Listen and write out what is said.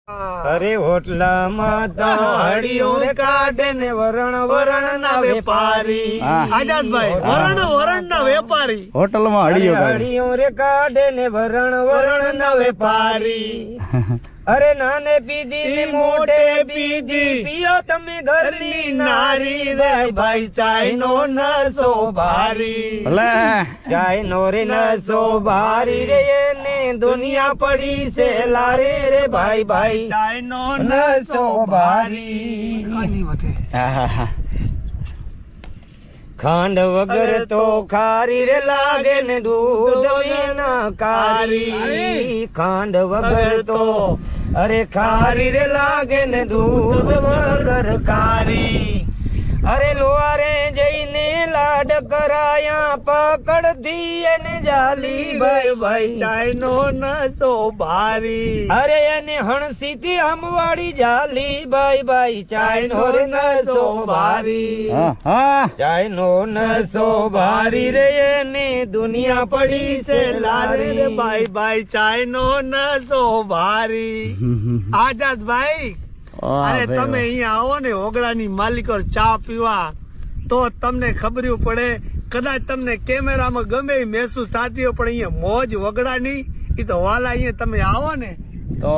અરે હોટલામાં તો હળીઓ કાઢે ને વરણ વરણ ના વેપારી આઝાદભાઈ વરણ ના વેપારી હોટલમાં હળીઓ રે કાઢે ને વરણ વરણ ના વેપારી અરે નાને પીધી ને મોટે પીધી પીઓ તમે ઘરની નારી રે ભાઈ ચાય નો નસો ભારી ભલે ચાય નો રે નસો ભારી રે ને દુનિયા પડી છે લારે રે ભાઈ ભાઈ ચાય નો નસો ભારી ખાંડ વગર તો ખારી રે લાગે ને દૂધ વિના કારી ખાંડ વગર તો અરે ખારી રે લાગે ને દૂધ વગર કારી અરે લોહારે જઈને લાડ કરાયા પકડતી એને જાલી ભાઈ ભાઈ ચાય નો નસો ભારી અરે એને હણસી થી હમવાડી જાલી ભાઈ ભાઈ ચાય નો નસો ભારી ચાય નો નસો ભારી રે એને દુનિયા પડી છે લારે રે ભાઈ ભાઈ ચાય નો નસો ભારી આઝાદભાઈ અરે તમે અહીંયા આવો ને ઓગળાની માલિકો ચા પીવા તો તમને ખબર પડે કદાચ તમને કેમેરામાં ગમે એ મહેસૂસ થતી હોય પણ અહીંયા મોજ વગડાની એ તો વાલા અહીંયા તમે આવો ને તો